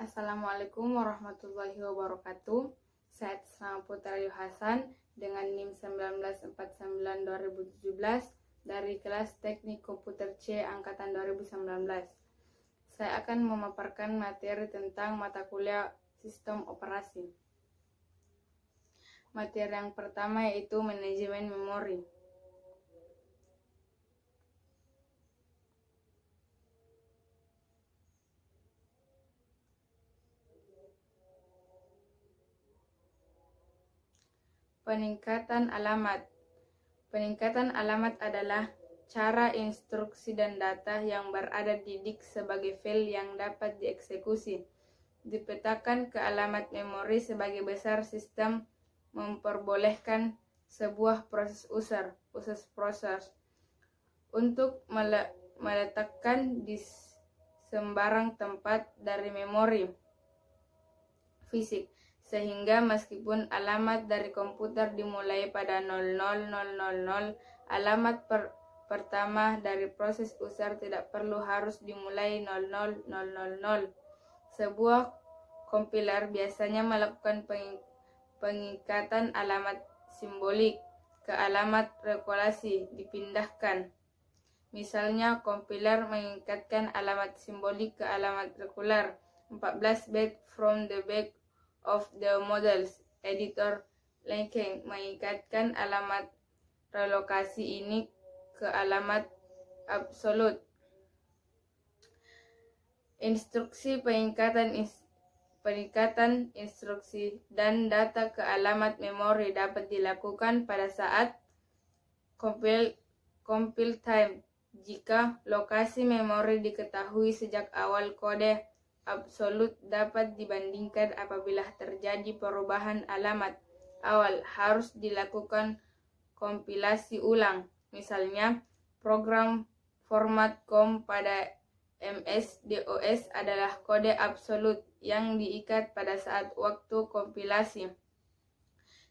Assalamualaikum warahmatullahi wabarakatuh. Saya Tisna Putra Yu Hasan dengan NIM 1949-2017 dari kelas Teknik Komputer C angkatan 2019. Saya akan memaparkan materi tentang mata kuliah Sistem Operasi. Materi yang pertama yaitu manajemen memori. Peningkatan alamat. Peningkatan alamat adalah cara instruksi dan data yang berada di disk sebagai file yang dapat dieksekusi. Dipetakan ke alamat memori sebagai besar sistem memperbolehkan sebuah proses proses untuk meletakkan di sembarang tempat dari memori fisik, sehingga meskipun alamat dari komputer dimulai pada 0000, alamat pertama dari proses user tidak perlu harus dimulai 00000. Sebuah kompiler biasanya melakukan pengikatan alamat simbolik ke alamat rekulasi dipindahkan. Misalnya, kompiler mengikatkan alamat simbolik ke alamat rekular 14 bit from the back of the model's editor. Linking mengikatkan alamat relokasi ini ke alamat absolut. Instruksi pengikatan instruksi dan data ke alamat memori dapat dilakukan pada saat compile time jika lokasi memori diketahui sejak awal. Kode absolut dapat dibandingkan apabila terjadi perubahan alamat awal, harus dilakukan kompilasi ulang. Misalnya, program format COM pada MS-DOS adalah kode absolut yang diikat pada saat waktu kompilasi.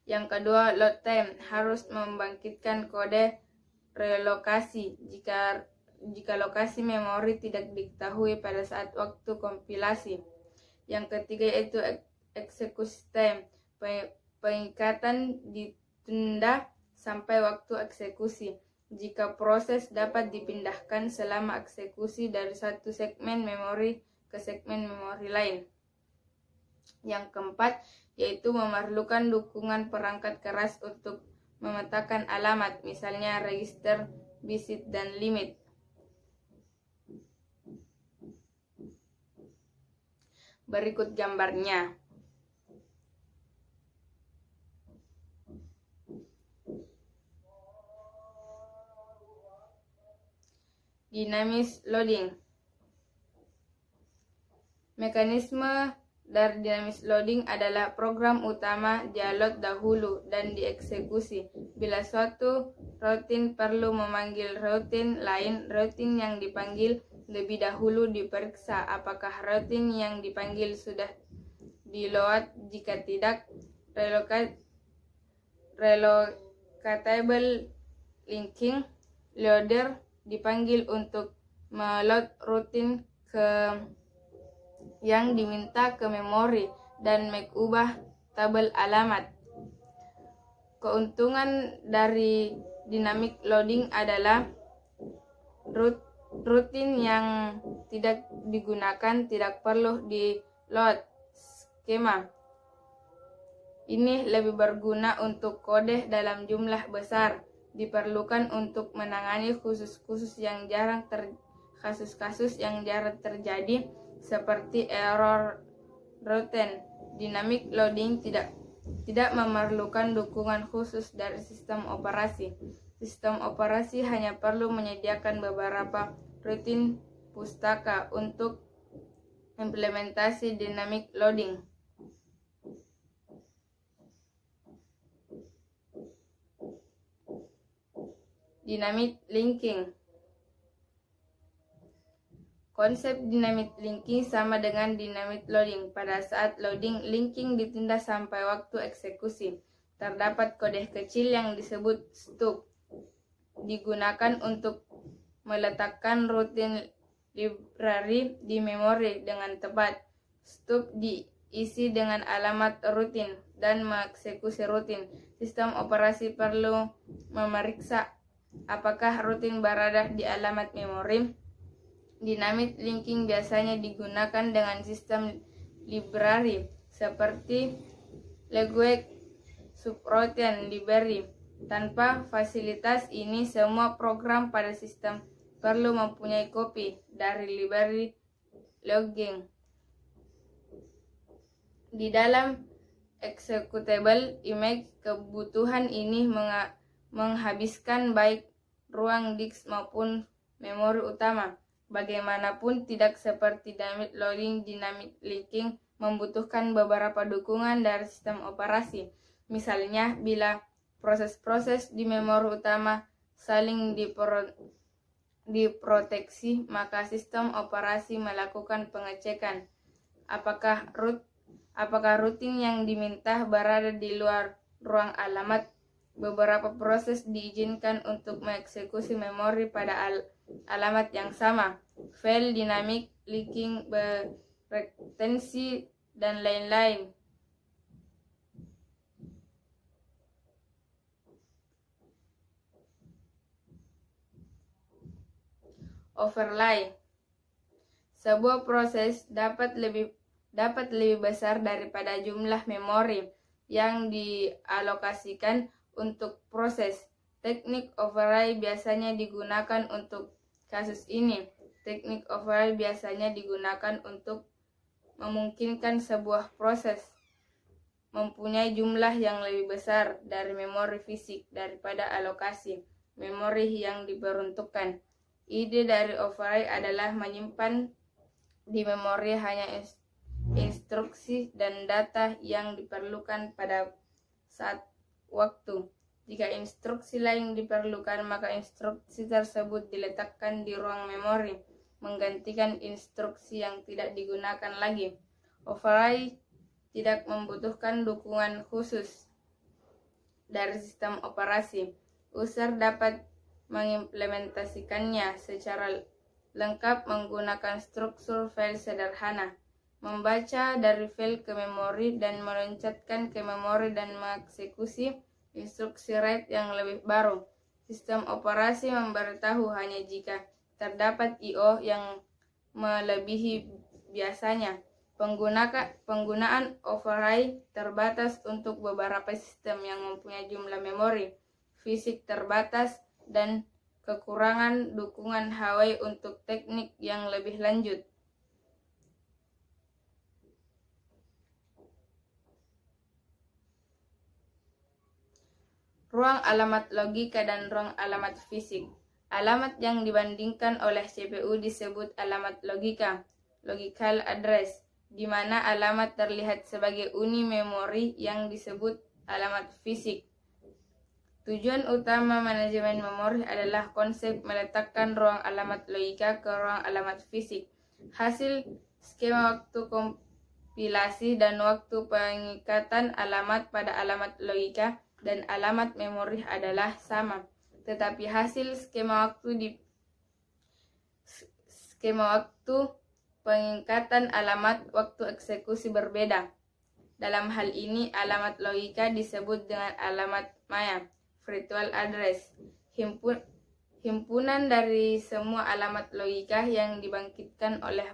Yang kedua, load time harus membangkitkan kode relokasi jika lokasi memori tidak diketahui pada saat waktu kompilasi. Yang ketiga yaitu execution time. Pengikatan ditunda sampai waktu eksekusi. Jika proses dapat dipindahkan selama eksekusi dari satu segmen memori ke segmen memori lain. Yang keempat yaitu memerlukan dukungan perangkat keras untuk memetakan alamat, misalnya register, bit, dan limit. Berikut gambarnya. Dynamic loading. Mekanisme dari dynamic loading adalah program utama dialog dahulu dan dieksekusi. Bila suatu routine perlu memanggil routine lain, routine yang dipanggil lebih dahulu diperiksa apakah routine yang dipanggil sudah di-load. Jika tidak, relocatable linking loader dipanggil untuk meload routine yang diminta ke memori dan mengubah tabel alamat. Keuntungan dari dynamic loading adalah routine yang tidak digunakan tidak perlu di-load skema. Ini lebih berguna untuk kode dalam jumlah besar. Diperlukan untuk menangani kasus-kasus yang jarang terjadi seperti error routine. Dynamic loading tidak memerlukan dukungan khusus dari sistem operasi. Sistem operasi hanya perlu menyediakan beberapa routine pustaka untuk implementasi dynamic loading. Dynamic linking. Konsep dynamic linking sama dengan dynamic loading. Pada saat loading, linking ditunda sampai waktu eksekusi. Terdapat kode kecil yang disebut stub. Digunakan untuk meletakkan routine library di memori dengan tepat. stub diisi dengan alamat rutin dan mengeksekusi rutin. Sistem operasi perlu memeriksa apakah rutin berada di alamat memori. Dynamic linking biasanya digunakan dengan sistem library seperti Language Subroutine Library. Tanpa fasilitas ini, semua program pada sistem perlu mempunyai kopi dari library logging. Di dalam executable image, kebutuhan ini menghabiskan baik ruang disk maupun memori utama. Bagaimanapun, tidak seperti dynamic loading, dynamic linking membutuhkan beberapa dukungan dari sistem operasi. Misalnya, bila proses-proses di memori utama saling diproteksi, maka sistem operasi melakukan pengecekan apakah rutin yang diminta berada di luar ruang alamat. Beberapa proses diizinkan untuk mengeksekusi memori pada alamat yang sama. Fail dynamic linking, beretensi, dan lain-lain. Overlay. Sebuah proses dapat lebih besar daripada jumlah memori yang dialokasikan untuk proses. Teknik overlay biasanya digunakan untuk kasus ini. Teknik overlay biasanya digunakan untuk memungkinkan sebuah proses mempunyai jumlah yang lebih besar dari memori fisik daripada alokasi memori yang diperuntukkan. Ide dari overlay adalah menyimpan di memori hanya instruksi dan data yang diperlukan pada saat waktu. Jika instruksi lain diperlukan, maka instruksi tersebut diletakkan di ruang memori, menggantikan instruksi yang tidak digunakan lagi. Overlay tidak membutuhkan dukungan khusus dari sistem operasi. User dapat mengimplementasikannya secara lengkap menggunakan struktur file sederhana, membaca dari file ke memori dan meloncatkan ke memori dan mengeksekusi instruksi RAID yang lebih baru. Sistem operasi memberitahu hanya jika terdapat I/O yang melebihi biasanya. Penggunaan overlay terbatas untuk beberapa sistem yang mempunyai jumlah memori fisik terbatas dan kekurangan dukungan Huawei untuk teknik yang lebih lanjut. Ruang alamat logika dan ruang alamat fisik. Alamat yang dibandingkan oleh CPU disebut alamat logika, logical address, di mana alamat terlihat sebagai uni memori yang disebut alamat fisik. Tujuan utama manajemen memori adalah konsep meletakkan ruang alamat logika ke ruang alamat fisik. Hasil skema waktu kompilasi dan waktu pengikatan alamat pada alamat logika dan alamat memori adalah sama, tetapi hasil skema waktu pengikatan alamat waktu eksekusi berbeda. Dalam hal ini, alamat logika disebut dengan alamat maya, virtual address, himpunan dari semua alamat logika yang dibangkitkan oleh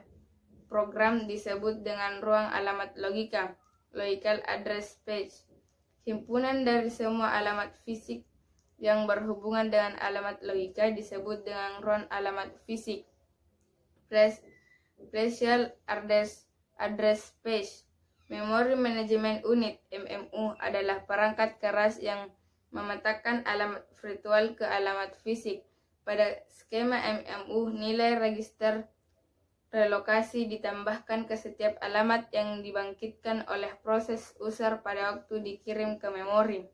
program disebut dengan ruang alamat logika, logical address space. Himpunan dari semua alamat fisik yang berhubungan dengan alamat logika disebut dengan ruang alamat fisik, Partial Address Space. Memory Management Unit (MMU) adalah perangkat keras yang memetakan alamat virtual ke alamat fisik. Pada skema MMU, nilai register relokasi ditambahkan ke setiap alamat yang dibangkitkan oleh proses user pada waktu dikirim ke memori.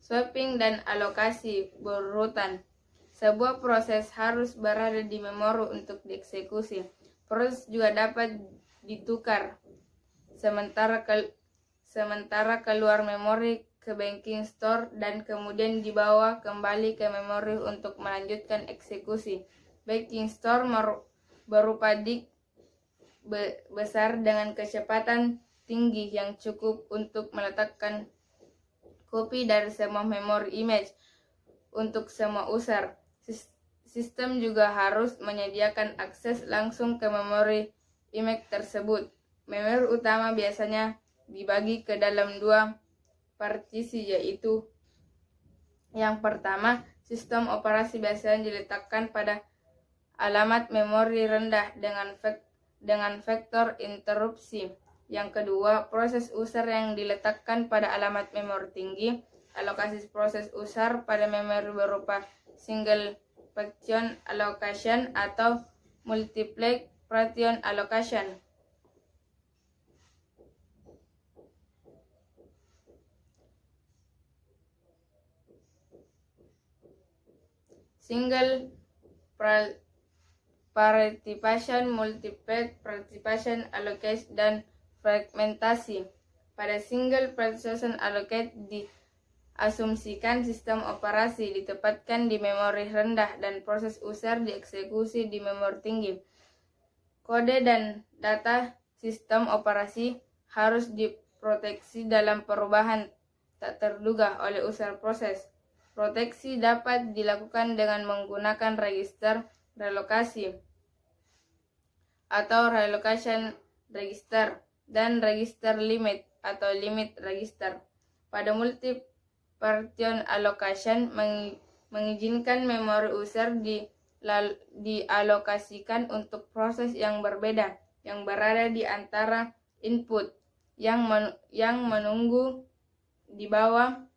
Swapping dan alokasi berurutan. Sebuah proses harus berada di memori untuk dieksekusi. Proses juga dapat ditukar sementara keluar memori ke banking store dan kemudian dibawa kembali ke memori untuk melanjutkan eksekusi. Banking store berupa disk besar dengan kecepatan tinggi yang cukup untuk meletakkan kopi dari semua memori image untuk semua user. Sistem juga harus menyediakan akses langsung ke memori image tersebut. Memori utama biasanya dibagi ke dalam dua partisi, yaitu yang pertama, sistem operasi biasanya diletakkan pada alamat memori rendah dengan vektor interupsi. Yang kedua, proses user yang diletakkan pada alamat memori tinggi. Alokasi proses user pada memori berupa single fraction allocation atau multiple fraction allocation. Single participation, multiple participation allocate, dan fragmentasi. Pada single participation allocate diasumsikan sistem operasi ditempatkan di memori rendah dan proses user dieksekusi di memori tinggi. Kode dan data sistem operasi harus diproteksi dalam perubahan tak terduga oleh user proses. Proteksi dapat dilakukan dengan menggunakan register relokasi atau relocation register dan register limit atau limit register. Pada multi-partition allocation mengizinkan memori user dialokasikan untuk proses yang berbeda yang berada di antara input yang menunggu dibawa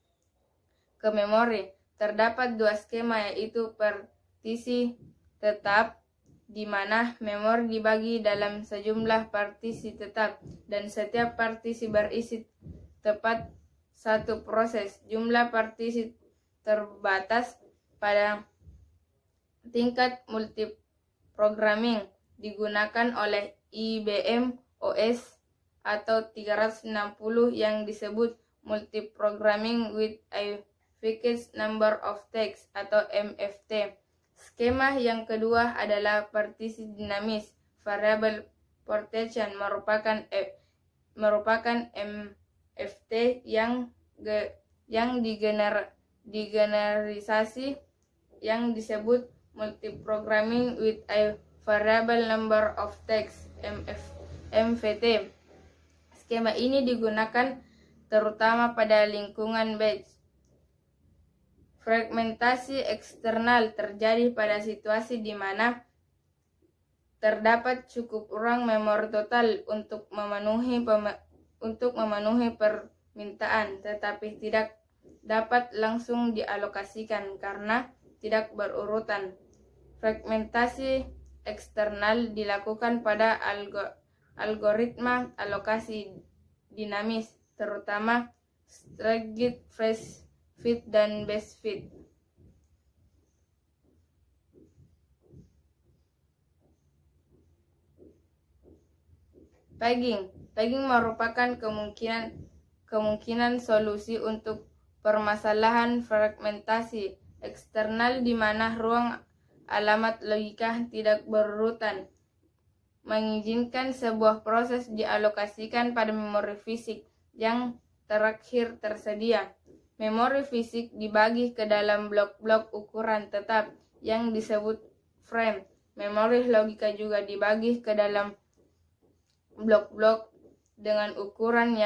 ke memori. Terdapat dua skema, yaitu partisi tetap di mana memori dibagi dalam sejumlah partisi tetap dan setiap partisi berisi tepat satu proses. Jumlah partisi terbatas pada tingkat multiprogramming digunakan oleh IBM OS atau 360 yang disebut multiprogramming with a fixed number of tasks atau MFT. Skema yang kedua adalah partisi dinamis. Variable partition merupakan MFT yang digeneralisasi yang disebut multiprogramming with a variable number of tasks MVT. Skema ini digunakan terutama pada lingkungan batch. Fragmentasi eksternal terjadi pada situasi di mana terdapat cukup ruang memori total untuk memenuhi permintaan, tetapi tidak dapat langsung dialokasikan karena tidak berurutan. Fragmentasi eksternal dilakukan pada algoritma alokasi dinamis, terutama staggered phase fit dan base fit. Pegging merupakan kemungkinan solusi untuk permasalahan fragmentasi eksternal di mana ruang alamat logika tidak berurutan, mengizinkan sebuah proses dialokasikan pada memori fisik yang terakhir tersedia. Memori fisik dibagi ke dalam blok-blok ukuran tetap yang disebut frame. Memori logika juga dibagi ke dalam blok-blok dengan ukuran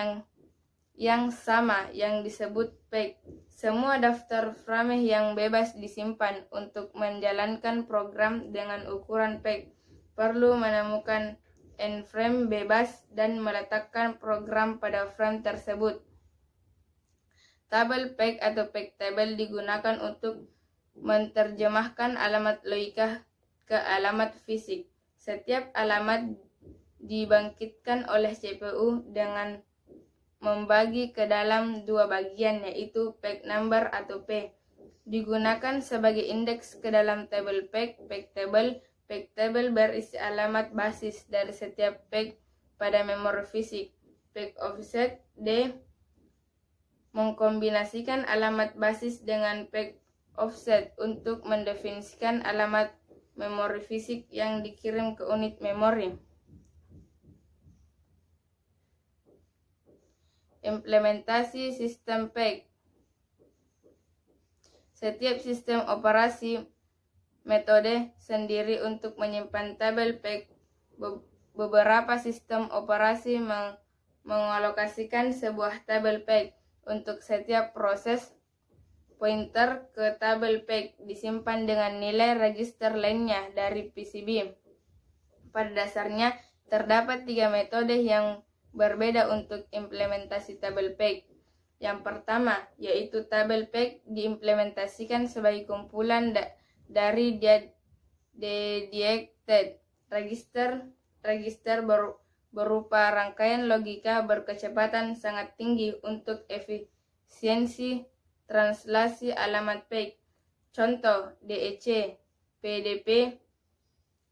yang sama yang disebut peg. Semua daftar frame yang bebas disimpan. Untuk menjalankan program dengan ukuran peg, perlu menemukan n-frame bebas dan meletakkan program pada frame tersebut. Tabel peg atau peg table digunakan untuk menerjemahkan alamat logika ke alamat fisik. Setiap alamat dibangkitkan oleh CPU dengan membagi ke dalam dua bagian, yaitu peg number atau P. Digunakan sebagai indeks ke dalam tabel peg, peg table. Peg table berisi alamat basis dari setiap peg pada memori fisik. Peg offset D mengkombinasikan alamat basis dengan peg offset untuk mendefinisikan alamat memori fisik yang dikirim ke unit memori. Implementasi sistem peg. Setiap sistem operasi metode sendiri untuk menyimpan tabel peg. Beberapa sistem operasi mengalokasikan sebuah tabel peg untuk setiap proses. Pointer ke tabel peg disimpan dengan nilai register lainnya dari PCB. Pada dasarnya, terdapat 3 metode yang berbeda untuk implementasi tabel peg. Yang pertama, yaitu tabel peg diimplementasikan sebagai kumpulan dari dedicated register berupa rangkaian logika berkecepatan sangat tinggi untuk efisiensi translasi alamat peg. Contoh, DEC PDP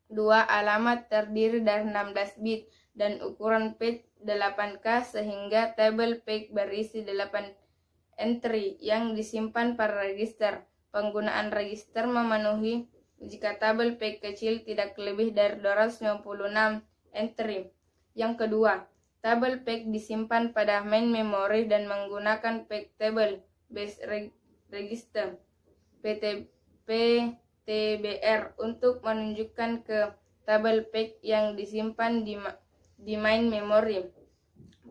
2 alamat terdiri dari 16 bit dan ukuran page 8K sehingga tabel peg berisi 8 entry yang disimpan pada register. Penggunaan register memenuhi jika tabel peg kecil tidak lebih dari 256 entry. Yang kedua, tabel peg disimpan pada main memory dan menggunakan peg table base register PTBR untuk menunjukkan ke tabel peg yang disimpan di main memory.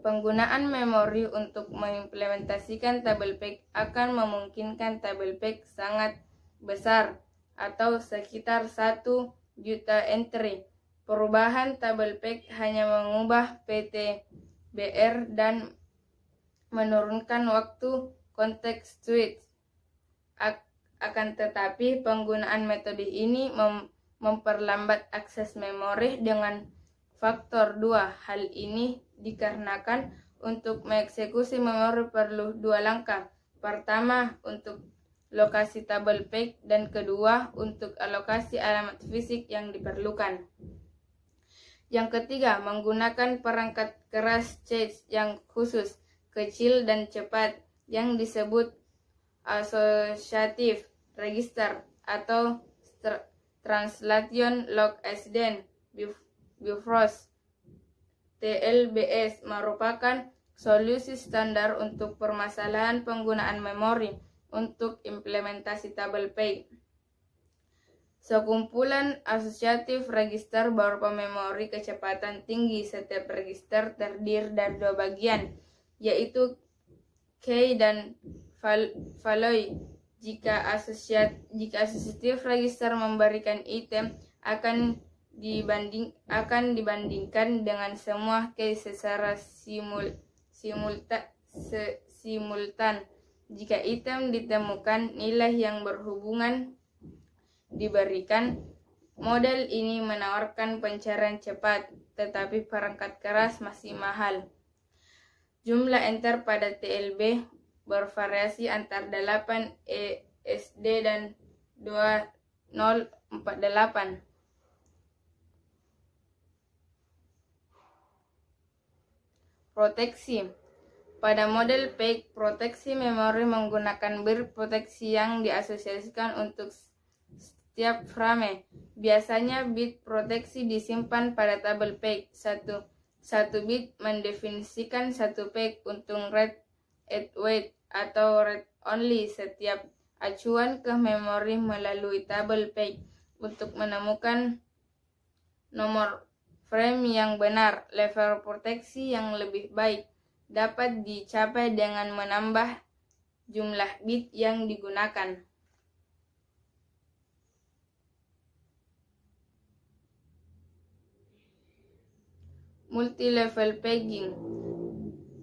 Penggunaan memori untuk mengimplementasikan tabel peg akan memungkinkan tabel peg sangat besar atau sekitar 1 juta entry. Perubahan tabel peg hanya mengubah PTBR dan menurunkan waktu konteks switch. Akan tetapi penggunaan metode ini memperlambat akses memori dengan faktor 2. Hal ini dikarenakan untuk mengeksekusi memori perlu 2 langkah. Pertama, untuk lokasi tabel peg dan kedua, untuk alokasi alamat fisik yang diperlukan. Yang ketiga, menggunakan perangkat keras cache yang khusus, kecil dan cepat yang disebut associative register atau translation lock accident Bifrost. TLBS merupakan solusi standar untuk permasalahan penggunaan memori untuk implementasi tabel peg. Sekumpulan associative register berupa memori kecepatan tinggi. Setiap register terdiri dari 2 bagian, yaitu key dan value. Jika associative register memberikan item akan dibandingkan dengan semua key secara simultan. Jika item ditemukan, nilai yang berhubungan diberikan. Model ini menawarkan pencarian cepat, tetapi perangkat keras masih mahal. Jumlah enter pada TLB bervariasi antara 8 ESD dan 2048. Proteksi. Pada model peg, proteksi memori menggunakan bit proteksi yang diasosiasikan untuk setiap frame. Biasanya bit proteksi disimpan pada tabel peg. Satu bit mendefinisikan satu peg untuk read at wait atau read only. Setiap acuan ke memori melalui tabel peg untuk menemukan nomor frame yang benar. Level proteksi yang lebih baik dapat dicapai dengan menambah jumlah bit yang digunakan. Multi-level pegging.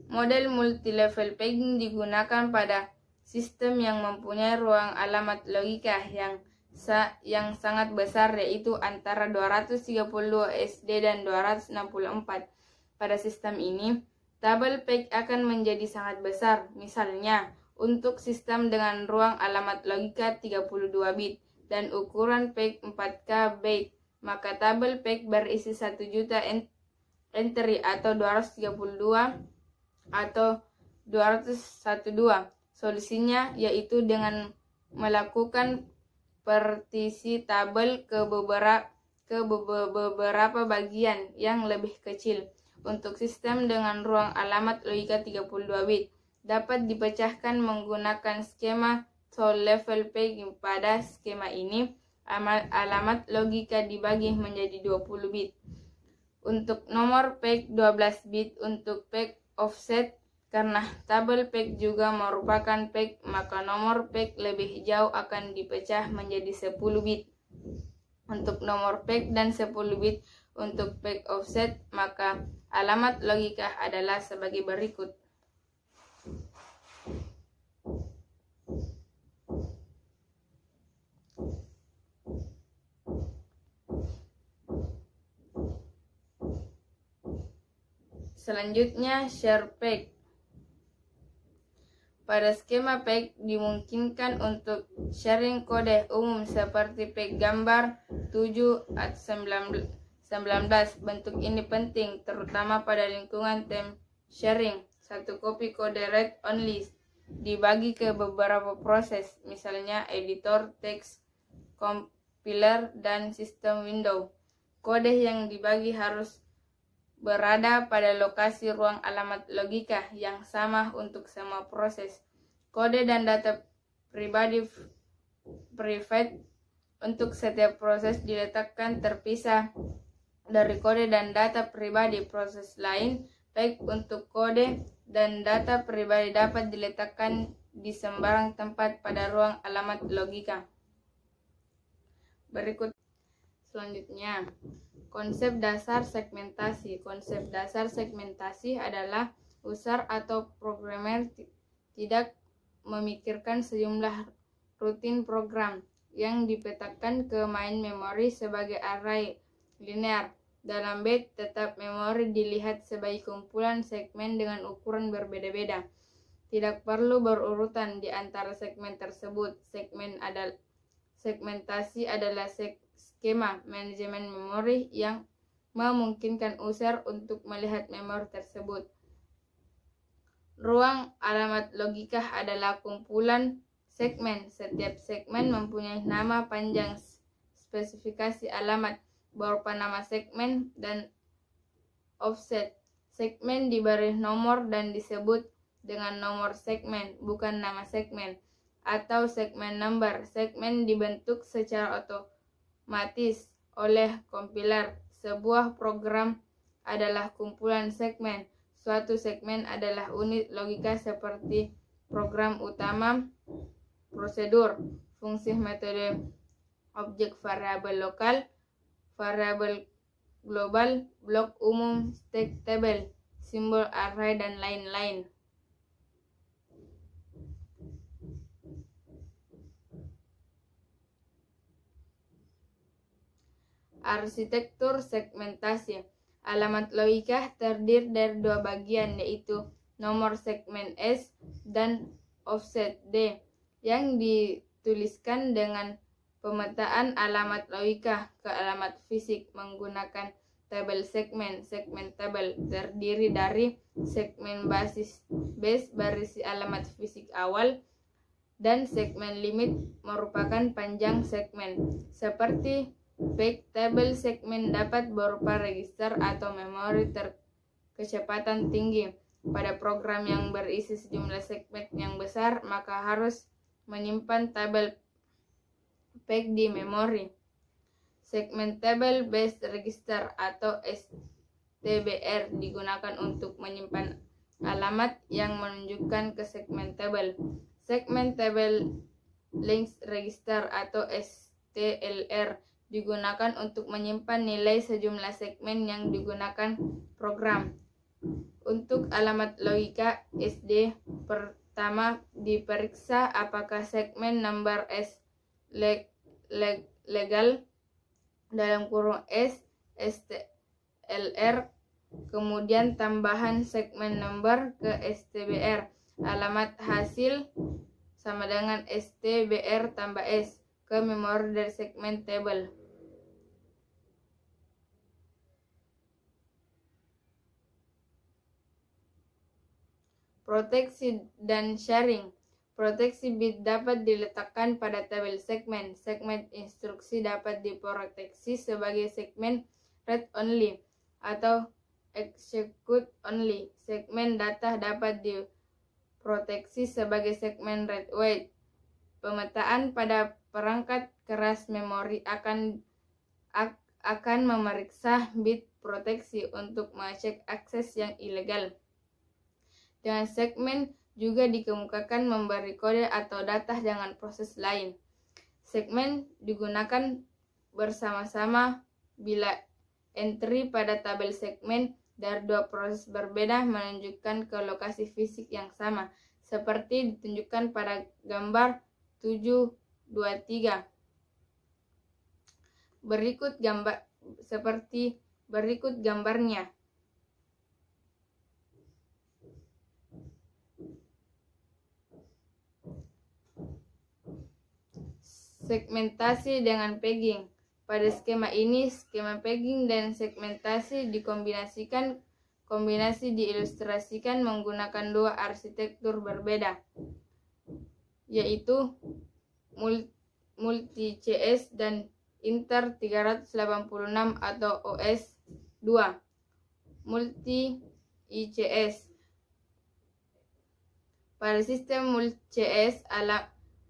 Model multi-level pegging digunakan pada sistem yang mempunyai ruang alamat logika yang sangat besar, yaitu antara 232 SD dan 264. Pada sistem ini, tabel peg akan menjadi sangat besar. Misalnya, untuk sistem dengan ruang alamat logika 32 bit dan ukuran peg 4K byte, maka tabel peg berisi 1 juta entry atau 232 atau 212. Solusinya yaitu dengan melakukan partisi tabel ke beberapa bagian yang lebih kecil. Untuk sistem dengan ruang alamat logika 32 bit dapat dipecahkan menggunakan skema Tall Level Peg. Pada skema ini alamat logika dibagi menjadi 20 bit. Untuk nomor peg 12 bit. Untuk peg offset, karena tabel peg juga merupakan peg, maka nomor peg lebih jauh akan dipecah menjadi 10 bit. Untuk nomor peg dan 10 bit untuk peg offset, maka alamat logika adalah sebagai berikut. Selanjutnya, share peg. Pada skema peg dimungkinkan untuk sharing kode umum seperti peg gambar 7/19. Bentuk ini penting terutama pada lingkungan time sharing. Satu kopi kode read only dibagi ke beberapa proses, misalnya editor teks, compiler, dan sistem window. Kode yang dibagi harus berada pada lokasi ruang alamat logika yang sama untuk semua proses. Kode dan data pribadi private untuk setiap proses diletakkan terpisah dari kode dan data pribadi proses lain. Baik untuk kode dan data pribadi dapat diletakkan di sembarang tempat pada ruang alamat logika. Berikut selanjutnya, konsep dasar segmentasi. Konsep dasar segmentasi adalah user atau programmer tidak memikirkan sejumlah rutin program yang dipetakan ke main memori sebagai array linear. Dalam bit, tetap memori dilihat sebagai kumpulan segmen dengan ukuran berbeda-beda. Tidak perlu berurutan di antara segmen tersebut. Segmentasi adalah skema manajemen memori yang memungkinkan user untuk melihat memori tersebut. Ruang alamat logika adalah kumpulan segmen. Setiap segmen mempunyai nama panjang spesifikasi alamat berupa nama segmen dan offset. Segmen diberi nomor dan disebut dengan nomor segmen, bukan nama segmen, atau segmen number. Segmen dibentuk secara otomatis oleh kompiler. Sebuah program adalah kumpulan segmen. Suatu segmen adalah unit logika seperti program utama, prosedur, fungsi, metode, objek, variabel lokal, variabel global, blok umum, stack, tabel, simbol, array, dan lain-lain. Arsitektur segmentasi. Alamat logika terdiri dari dua bagian, yaitu nomor segmen S dan offset D, yang dituliskan dengan pemetaan alamat logika ke alamat fisik menggunakan tabel segmen. Segmen tabel terdiri dari segmen basis base berisi alamat fisik awal dan segmen limit merupakan panjang segmen. Seperti peg, tabel segmen dapat berupa register atau memori kecepatan tinggi. Pada program yang berisi sejumlah segmen yang besar, maka harus menyimpan tabel peg di memori. Segmen Table Based Register atau STBR digunakan untuk menyimpan alamat yang menunjukkan ke segmen tabel. Segmen Table Links Register atau STLR digunakan untuk menyimpan nilai sejumlah segmen yang digunakan program. Untuk alamat logika SD, pertama diperiksa apakah segmen number S legal dalam kurung S STLR, kemudian tambahan segmen number ke STBR. Alamat hasil sama dengan STBR tambah S ke memori dari segmen table. Proteksi dan sharing. Proteksi bit dapat diletakkan pada tabel segmen. Segmen instruksi dapat diproteksi sebagai segmen read only atau execute only. Segmen data dapat diproteksi sebagai segmen read write. Pemetaan pada perangkat keras memori akan memeriksa bit proteksi untuk mengecek akses yang ilegal. Dengan segmen juga dikemukakan memberi kode atau data dengan proses lain. Segmen digunakan bersama-sama bila entry pada tabel segmen dari dua proses berbeda menunjukkan ke lokasi fisik yang sama, seperti ditunjukkan pada gambar 723. Berikut gambarnya. Segmentasi dengan pegging. Pada skema ini, skema pegging dan segmentasi dikombinasikan. Kombinasi diilustrasikan menggunakan dua arsitektur berbeda, yaitu multi-CS dan Inter 386 atau OS2. Multi-ICS. Pada sistem multi-CS,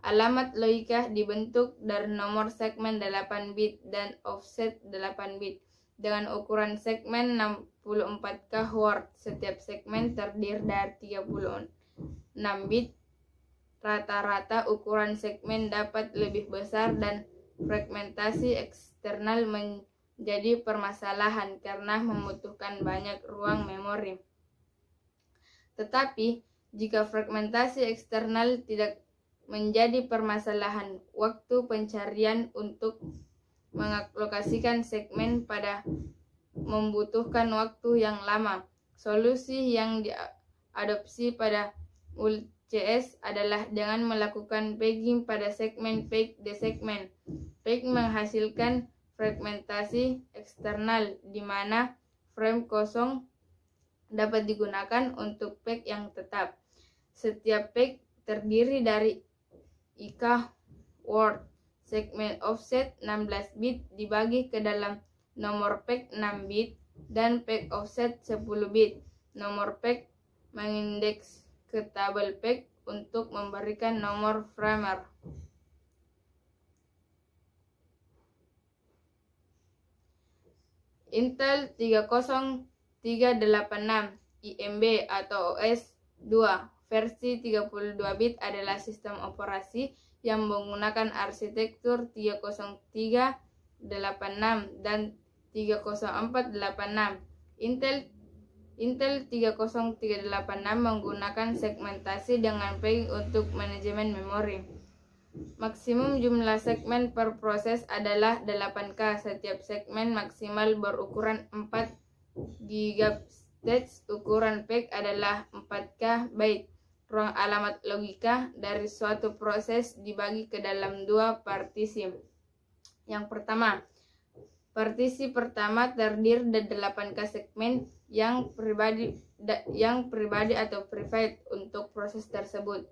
alamat logika dibentuk dari nomor segmen 8 bit dan offset 8 bit dengan ukuran segmen 64K word. Setiap segmen terdiri dari 36 bit. Rata-rata ukuran segmen dapat lebih besar dan fragmentasi eksternal menjadi permasalahan karena membutuhkan banyak ruang memori. Tetapi jika fragmentasi eksternal tidak menjadi permasalahan, waktu pencarian untuk mengalokasikan segmen pada membutuhkan waktu yang lama. Solusi yang diadopsi pada multi-CS adalah dengan melakukan pegging pada segmen peg the segment. Peg menghasilkan fragmentasi eksternal di mana frame kosong dapat digunakan untuk peg yang tetap. Setiap peg terdiri dari IK word. Segmen offset 16 bit dibagi ke dalam nomor peg 6 bit dan peg offset 10 bit. Nomor peg mengindeks ke tabel peg untuk memberikan nomor framer. Intel 30386 IMB atau OS2 versi 32 bit adalah sistem operasi yang menggunakan arsitektur 30386 dan 30486. Intel 30386 menggunakan segmentasi dengan pegging untuk manajemen memori. Maksimum jumlah segmen per proses adalah 8K. Setiap segmen maksimal berukuran 4 GB. Ukuran peg adalah 4K byte. Ruang alamat logika dari suatu proses dibagi ke dalam dua partisi. Yang pertama, partisi pertama terdiri dari 8K segmen yang pribadi atau private untuk proses tersebut.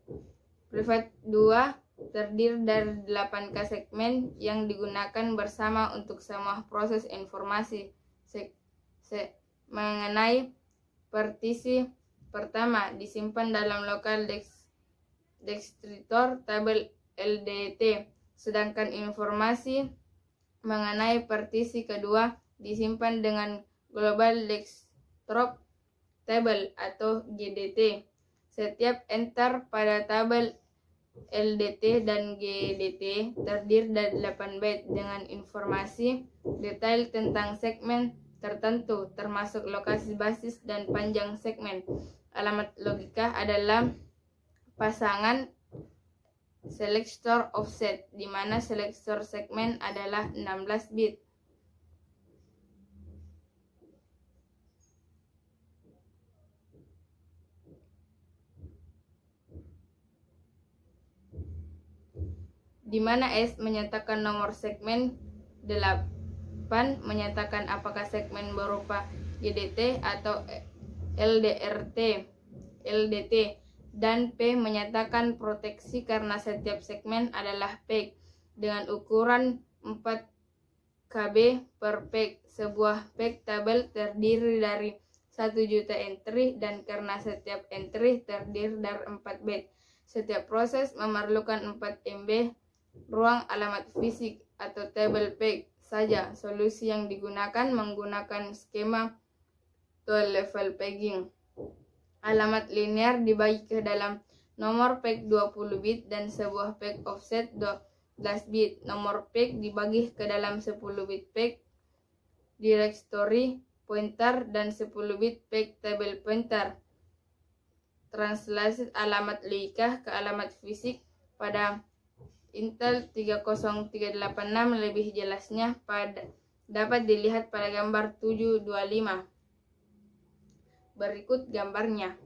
Private 2 terdiri dari 8K segmen yang digunakan bersama untuk semua proses informasi. Mengenai partisi pertama disimpan dalam lokal deskriptor tabel LDT, sedangkan informasi mengenai partisi kedua disimpan dengan global desktop table atau GDT. Setiap enter pada tabel LDT dan GDT terdiri dari 8 byte dengan informasi detail tentang segmen tertentu, termasuk lokasi basis dan panjang segmen. Alamat logika adalah pasangan selector offset, di mana selector segmen adalah 16 bit. Di mana S menyatakan nomor segmen, 8 menyatakan apakah segmen berupa GDT atau LDRT. LDT, dan P menyatakan proteksi karena setiap segmen adalah peg dengan ukuran 4 KB per peg. Sebuah peg tabel terdiri dari 1 juta entry dan karena setiap entry terdiri dari 4 byte. Setiap proses memerlukan 4 MB ruang alamat fisik atau table peg saja. Solusi yang digunakan menggunakan skema 2 level pegging. Alamat linear dibagi ke dalam nomor peg 20 bit dan sebuah peg offset 12 bit. Nomor peg dibagi ke dalam 10 bit peg directory pointer dan 10 bit peg table pointer. Translasi alamat logika ke alamat fisik pada Intel 30386 lebih jelasnya dapat dilihat pada gambar 725. Berikut gambarnya.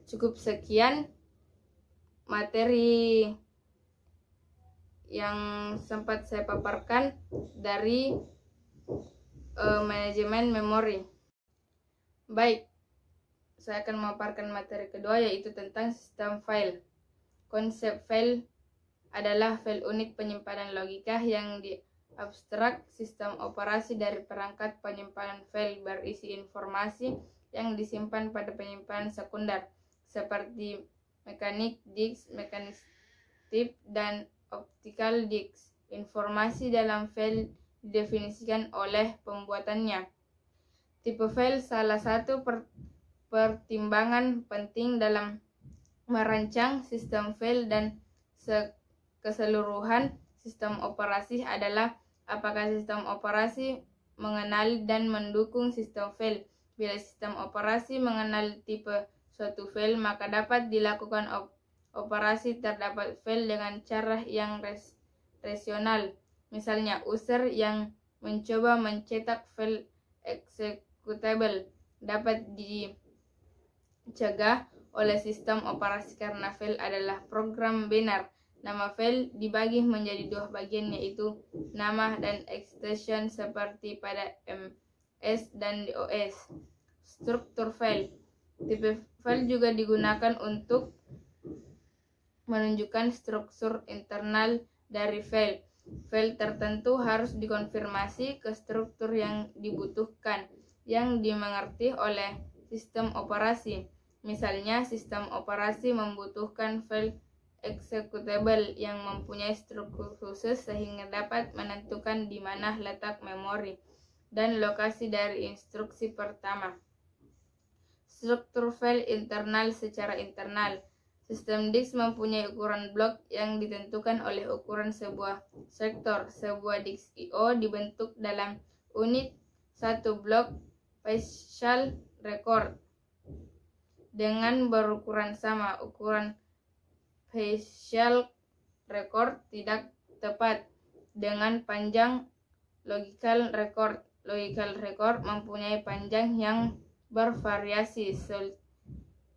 Cukup sekian materi yang sempat saya paparkan dari manajemen memori. Baik, saya akan memaparkan materi kedua, yaitu tentang sistem file. Konsep file adalah file unit penyimpanan logika yang abstrak sistem operasi dari perangkat penyimpanan file berisi informasi yang disimpan pada penyimpanan sekunder seperti mekanik disk, mekanik tape, dan optical disk. Informasi dalam file didefinisikan oleh pembuatannya. Tipe file salah satu pertimbangan penting dalam merancang sistem file dan keseluruhan sistem operasi adalah apakah sistem operasi mengenali dan mendukung sistem file. Bila sistem operasi mengenali tipe suatu file, maka dapat dilakukan operasi terhadap file dengan cara yang rasional. Misalnya, user yang mencoba mencetak file executable dapat dicegah oleh sistem operasi karena file adalah program binar. Nama file dibagi menjadi 2 bagian, yaitu nama dan extension seperti pada MS dan DOS. Struktur file. Tipe file juga digunakan untuk menunjukkan struktur internal dari file. File tertentu harus dikonfirmasi ke struktur yang dibutuhkan, yang dimengerti oleh sistem operasi. Misalnya, sistem operasi membutuhkan file executable yang mempunyai struktur khusus sehingga dapat menentukan di mana letak memori dan lokasi dari instruksi pertama. Struktur file internal secara internal. Sistem disk mempunyai ukuran blok yang ditentukan oleh ukuran sebuah sektor. Sebuah disk I/O dibentuk dalam unit satu blok facial record dengan berukuran sama. Ukuran facial record tidak tepat dengan panjang logical record. Logical record mempunyai panjang yang bervariasi.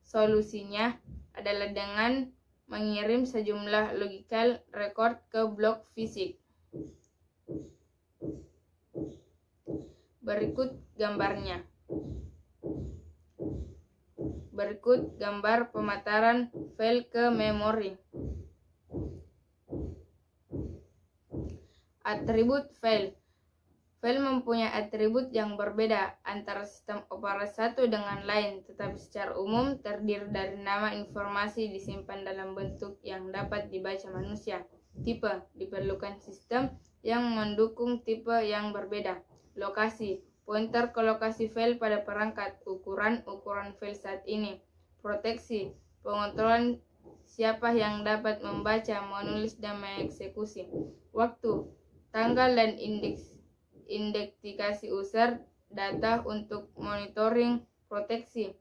Solusinya adalah dengan mengirim sejumlah logical record ke blok fisik. Berikut gambarnya. Berikut gambar pemataran file ke memori. Atribut file. File mempunyai atribut yang berbeda antara sistem operasi satu dengan lain, tetapi secara umum terdiri dari nama. Informasi disimpan dalam bentuk yang dapat dibaca manusia. Tipe. Diperlukan sistem yang mendukung tipe yang berbeda. Lokasi. Pointer ke lokasi file pada perangkat. Ukuran file saat ini. Proteksi. Pengontrolan siapa yang dapat membaca, menulis, dan mengeksekusi. Waktu. Tanggal dan indikasi user data untuk monitoring. Proteksi.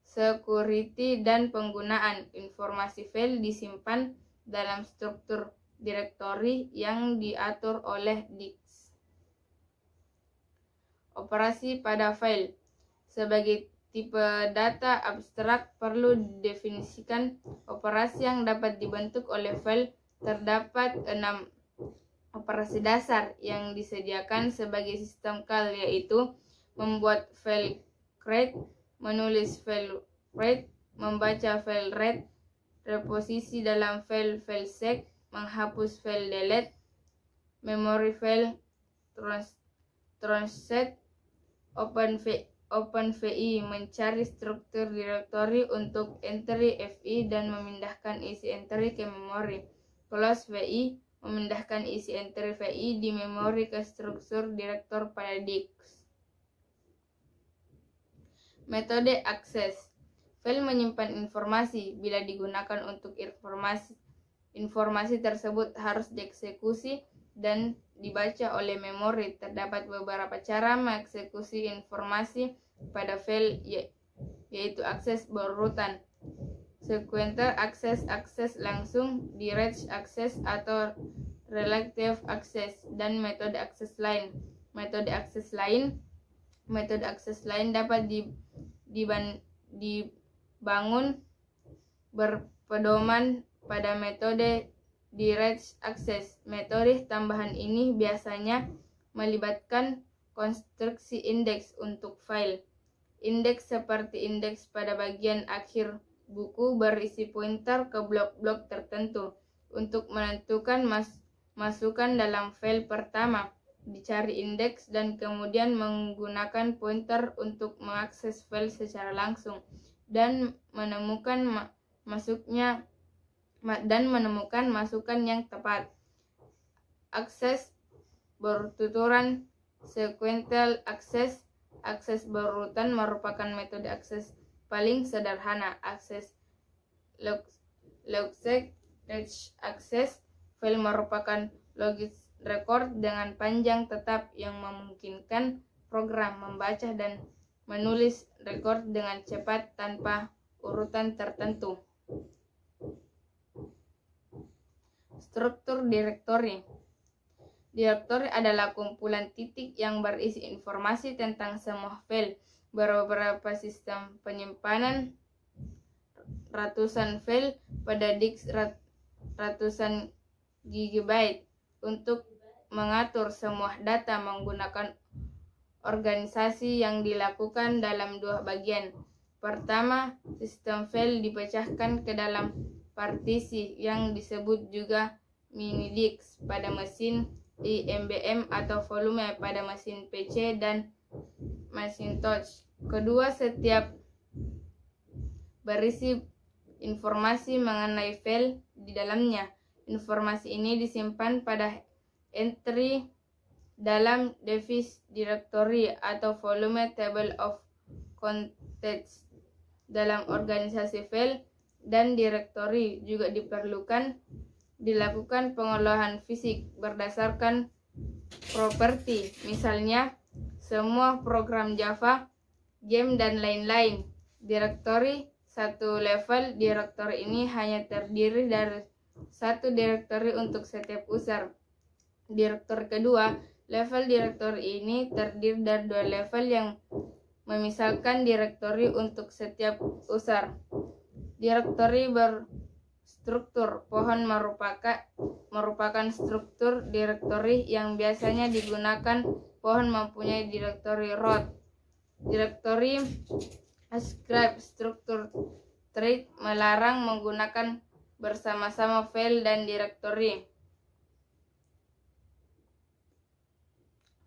Security dan penggunaan. Informasi file disimpan dalam struktur directory yang diatur oleh disk. Operasi pada file. Sebagai tipe data abstrak perlu didefinisikan operasi yang dapat dibentuk oleh file. Terdapat 6 operasi dasar yang disediakan sebagai sistem call, yaitu membuat file create, menulis file write, membaca file read, reposisi dalam file sec, menghapus file delete, memory file translate, OpenVI mencari struktur direktori untuk entry FI dan memindahkan isi entry ke memori. CloseVI memindahkan isi entry VI di memori ke struktur direktor pada disk. Metode akses. File menyimpan informasi. Bila digunakan untuk informasi tersebut harus dieksekusi dan dibaca oleh memori. Terdapat beberapa cara mengeksekusi informasi pada file, yaitu akses berurutan, sequential access, akses langsung, direct access atau relative access, dan metode akses lain. Metode akses lain dapat dibangun berpedoman pada metode direct access. Metode tambahan ini biasanya melibatkan konstruksi indeks untuk file. Indeks seperti indeks pada bagian akhir buku berisi pointer ke blok-blok tertentu. Untuk menentukan masukan dalam file pertama, dicari indeks dan kemudian menggunakan pointer untuk mengakses file secara langsung dan menemukan masukan yang tepat. Akses berurutan, sequential access, akses berurutan merupakan metode akses paling sederhana. Akses logistic access, file merupakan logistic record dengan panjang tetap yang memungkinkan program membaca dan menulis record dengan cepat tanpa urutan tertentu. Struktur direktori. Direktori adalah kumpulan titik yang berisi informasi tentang semua file. Beberapa sistem penyimpanan ratusan file pada disk ratusan gigabyte. Untuk mengatur semua data menggunakan organisasi yang dilakukan dalam dua bagian. Pertama, sistem file dipecahkan ke dalam partisi yang disebut juga mini disk pada mesin IBM atau volume pada mesin PC dan Macintosh. Kedua, setiap berisi informasi mengenai file di dalamnya. Informasi ini disimpan pada entry dalam device directory atau volume table of contents. Dalam organisasi file dan direktori juga dilakukan pengolahan fisik berdasarkan properti, misalnya semua program Java, game, dan lain-lain. Direktori satu level direktori ini hanya terdiri dari satu direktori untuk setiap user. Direktori kedua, level direktori ini terdiri dari dua level yang memisahkan direktori untuk setiap user. Direktori berstruktur pohon merupakan struktur direktori yang biasanya digunakan. Pohon mempunyai direktori root. Direktori ascribe struktur tree melarang menggunakan bersama-sama file dan direktori.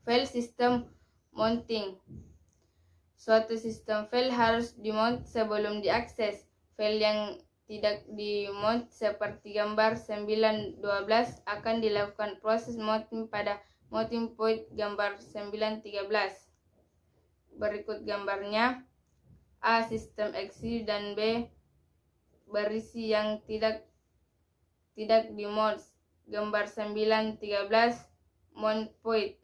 File system mounting. Suatu sistem file harus dimount sebelum diakses. File yang tidak dimount seperti gambar 912 akan dilakukan proses mounting pada mounting point gambar 913. Berikut gambarnya. A. Sistem exe dan B. Berisi yang tidak dimount. Gambar 913 mount point.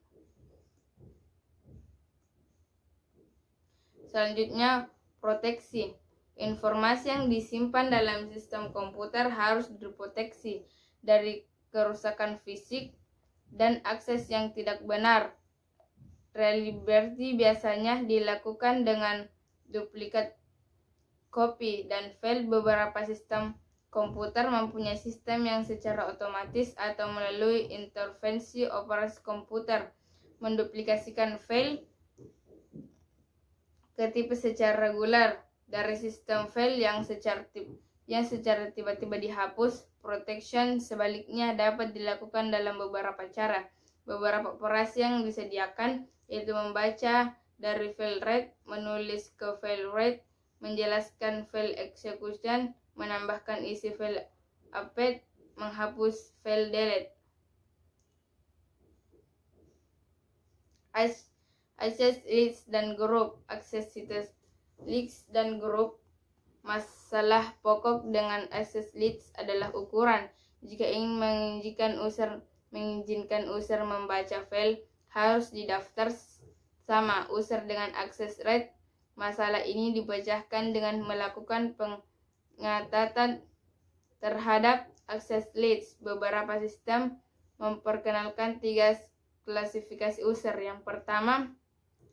Selanjutnya, proteksi. Informasi yang disimpan dalam sistem komputer harus diproteksi dari kerusakan fisik dan akses yang tidak benar. Reliability biasanya dilakukan dengan duplikat copy dan file. Beberapa sistem komputer mempunyai sistem yang secara otomatis atau melalui intervensi operasi komputer menduplikasikan file ke tipe secara reguler dari sistem file yang secara tiba-tiba dihapus. Protection sebaliknya dapat dilakukan dalam beberapa cara. Beberapa operasi yang disediakan yaitu membaca dari file read, menulis ke file write, menjelaskan file execution, menambahkan isi file append, menghapus file delete. Akses list dan grup. Akses list dan grup. Masalah pokok dengan akses list adalah ukuran. Jika ingin mengizinkan user membaca file, harus didaftar sama user dengan akses read. Masalah ini dipecahkan dengan melakukan pengetatan terhadap akses list. Beberapa sistem memperkenalkan 3 klasifikasi user. Yang pertama,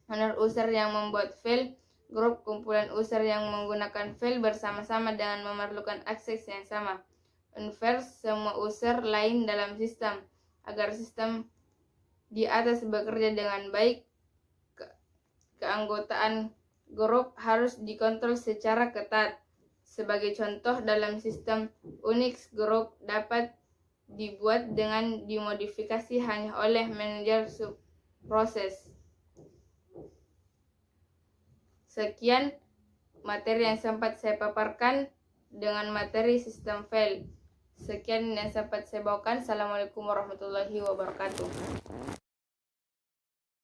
owner user yang membuat file, grup kumpulan user yang menggunakan file bersama-sama dengan memerlukan akses yang sama. Inverse, semua user lain dalam sistem. Agar sistem di atas bekerja dengan baik, keanggotaan grup harus dikontrol secara ketat. Sebagai contoh, dalam sistem Unix, grup dapat dibuat dengan dimodifikasi hanya oleh manajer subproses. Sekian materi yang sempat saya paparkan dengan materi sistem file. Sekian yang sempat saya bawakan. Assalamualaikum warahmatullahi wabarakatuh.